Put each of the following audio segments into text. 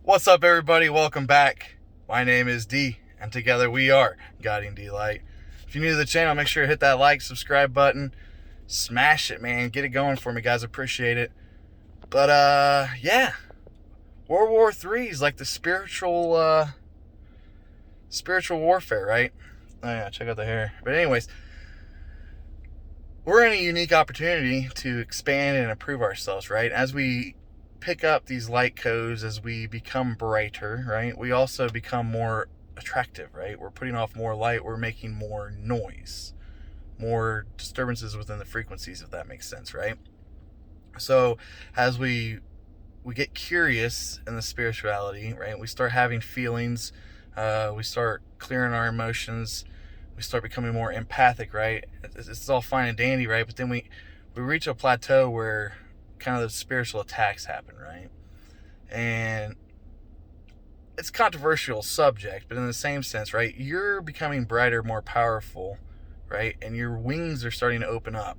What's up, everybody? Welcome back. My name is D, and together we are Guiding Dlight. If you're new to the channel, make sure to hit that like, subscribe button. Smash it, man. Get it going for me, guys. Appreciate it. But, yeah. World War III is like the spiritual warfare, right? Oh, yeah, check out the hair. But anyways, we're in a unique opportunity to expand and improve ourselves, right? As we pick up these light codes, as we become brighter, right, we also become more attractive, right? We're putting off more light, we're making more noise, more disturbances within the frequencies, if that makes sense, right? So as we get curious in the spirituality, right, we start having feelings, we start clearing our emotions, we start becoming more empathic, right? It's all fine and dandy, right? But then we reach a plateau where kind of the spiritual attacks happen, right? And it's a controversial subject, but in the same sense, right? You're becoming brighter, more powerful, right? And your wings are starting to open up.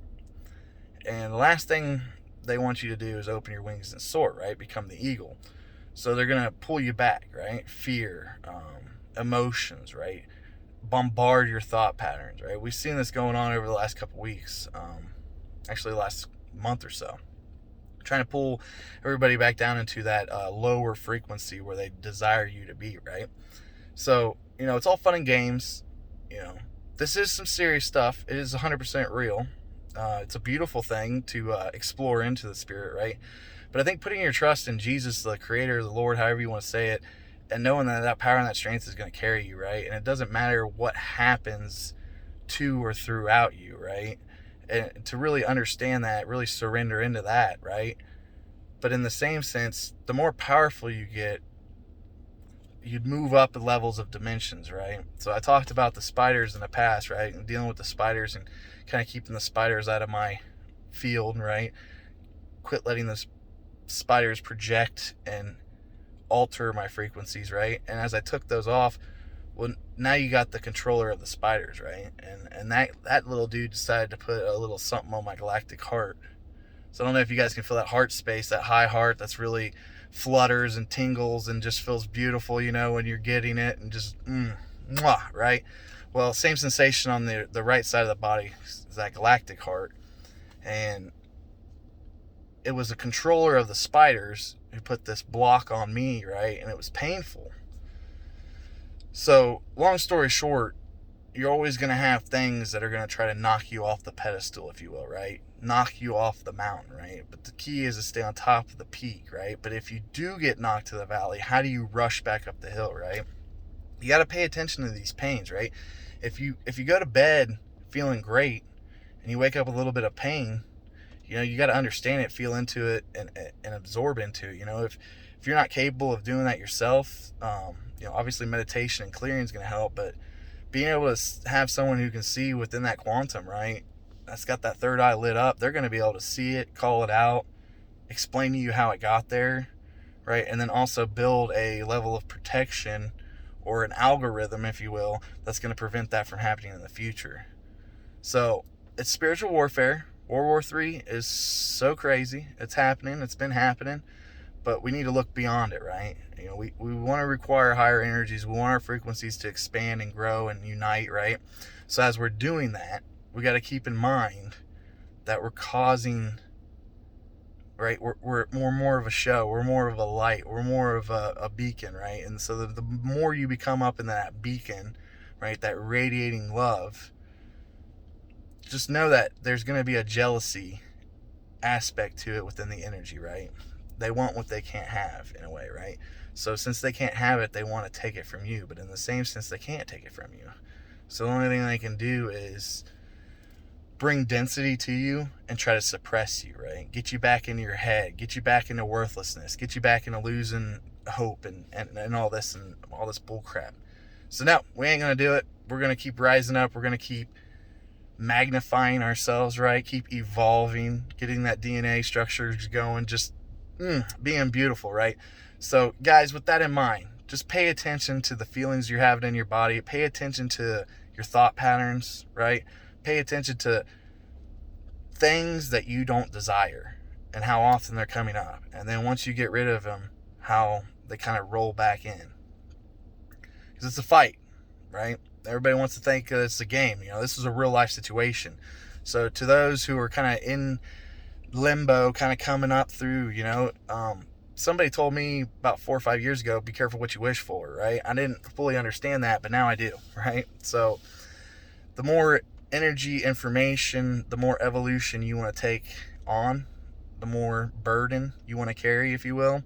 And the last thing they want you to do is open your wings and soar, right? Become the eagle. So they're going to pull you back, right? Fear, emotions, right? Bombard your thought patterns, right? We've seen this going on over the last couple weeks, actually the last month or so, trying to pull everybody back down into that lower frequency where they desire you to be, right? So, it's all fun and games. This is some serious stuff. It is 100% real. It's a beautiful thing to explore into the spirit, right? But I think putting your trust in Jesus, the creator, the Lord, however you want to say it, and knowing that power and that strength is going to carry you, right? And it doesn't matter what happens to or throughout you, right? And to really understand that, really surrender into that, right? But in the same sense, the more powerful you get, you'd move up the levels of dimensions, right? So I talked about the spiders in the past, right? And dealing with the spiders and kind of keeping the spiders out of my field, right? Quit letting the spiders project and alter my frequencies, right? And as I took those off, well, now you got the controller of the spiders, right? And that little dude decided to put a little something on my galactic heart. So I don't know if you guys can feel that heart space, that high heart that's really flutters and tingles and just feels beautiful, when you're getting it, and just mwah, right? Well, same sensation on the right side of the body is that galactic heart. And it was a controller of the spiders who put this block on me, right? And it was painful. So, long story short, you're always going to have things that are going to try to knock you off the pedestal, if you will, right? Knock you off the mountain, right? But the key is to stay on top of the peak, right? But if you do get knocked to the valley, how do you rush back up the hill, right? You got to pay attention to these pains, right? If you go to bed feeling great and you wake up with a little bit of pain, you got to understand it, feel into it, and absorb into it. If you're not capable of doing that yourself, obviously meditation and clearing is going to help, but being able to have someone who can see within that quantum, right, that's got that third eye lit up, they're going to be able to see it, call it out, explain to you how it got there, right, and then also build a level of protection or an algorithm, if you will, that's going to prevent that from happening in the future. So it's spiritual warfare. World War III is so crazy. It's happening. It's been happening. But we need to look beyond it, right? We want to require higher energies. We want our frequencies to expand and grow and unite, right? So as we're doing that, we got to keep in mind that we're causing, right? We're more of a show. We're more of a light. We're more of a beacon, right? And so the more you become up in that beacon, right, that radiating love, just know that there's going to be a jealousy aspect to it within the energy, right? They want what they can't have, in a way, right? So since they can't have it, they want to take it from you. But in the same sense, they can't take it from you. So the only thing they can do is bring density to you and try to suppress you, right? Get you back into your head, get you back into worthlessness, get you back into losing hope and all this bull crap. So no, we ain't going to do it. We're going to keep rising up. We're going to keep magnifying ourselves, right? Keep evolving, getting that DNA structure going, just being beautiful, right? So guys, with that in mind, just pay attention to the feelings you're having in your body. Pay attention to your thought patterns, right? Pay attention to things that you don't desire and how often they're coming up. And then once you get rid of them, how they kind of roll back in. Because it's a fight, right? Everybody wants to think it's a game. This is a real life situation. So to those who are kind of in limbo, kind of coming up through, somebody told me about 4 or 5 years ago, be careful what you wish for, right? I didn't fully understand that, but now I do, right? So the more energy, information, the more evolution you want to take on, the more burden you want to carry, if you will,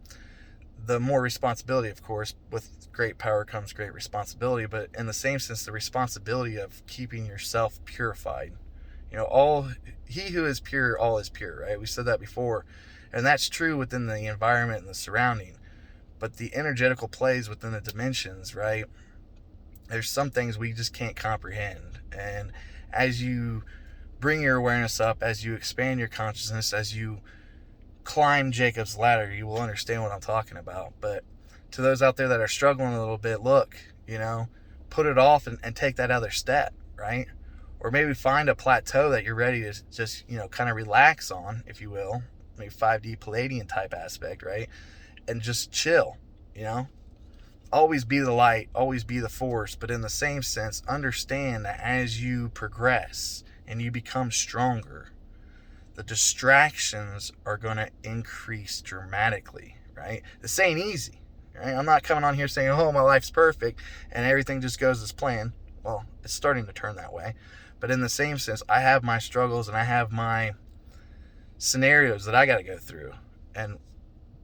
the more responsibility, of course. With great power comes great responsibility, but in the same sense, the responsibility of keeping yourself purified. He who is pure, all is pure, right? We said that before. And that's true within the environment and the surrounding. But the energetical plays within the dimensions, right? There's some things we just can't comprehend. And as you bring your awareness up, as you expand your consciousness, as you climb Jacob's ladder, you will understand what I'm talking about. But to those out there that are struggling a little bit, look, put it off and take that other step, right? Or maybe find a plateau that you're ready to just, kind of relax on, if you will. Maybe 5D Palladian type aspect, right? And just chill, Always be the light, always be the force, but in the same sense, understand that as you progress and you become stronger, the distractions are going to increase dramatically, right? This ain't easy, right? I'm not coming on here saying, oh, my life's perfect and everything just goes as planned. Well, it's starting to turn that way. But in the same sense, I have my struggles and I have my scenarios that I got to go through. And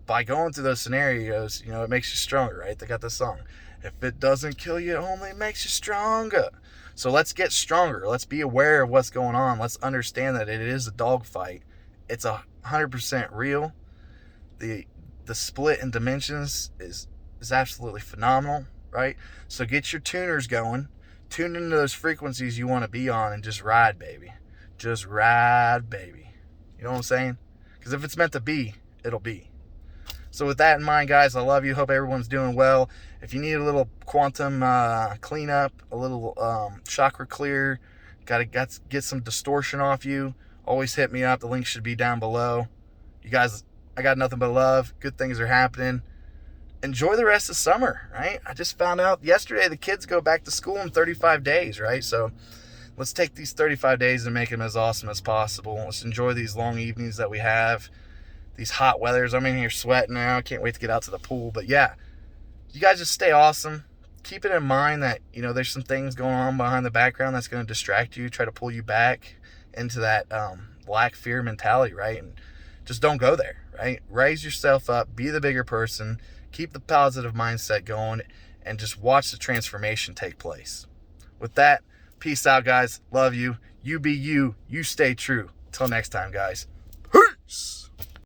by going through those scenarios, it makes you stronger, right? They got this song. If it doesn't kill you, it only makes you stronger. So let's get stronger. Let's be aware of what's going on. Let's understand that it is a dogfight. It's 100% real. The split in dimensions is absolutely phenomenal, right? So get your tuners going. Tune into those frequencies you want to be on and just ride, baby. Just ride, baby. You know what I'm saying? Because if it's meant to be, it'll be. So with that in mind, guys, I love you. Hope everyone's doing well. If you need a little quantum cleanup, a little chakra clear, got to get some distortion off you, always hit me up. The link should be down below. You guys, I got nothing but love. Good things are happening. Enjoy the rest of summer, right? I just found out yesterday the kids go back to school in 35 days, right? So let's take these 35 days and make them as awesome as possible. Let's enjoy these long evenings that we have, these hot weathers. I'm in here sweating now. I can't wait to get out to the pool. But yeah, you guys just stay awesome. Keep it in mind that, there's some things going on behind the background that's going to distract you, try to pull you back into that lack fear mentality, right? And just don't go there, right? Raise yourself up, be the bigger person, keep the positive mindset going, and just watch the transformation take place. With that, peace out, guys. Love you. You be you. You stay true. Till next time, guys. Peace.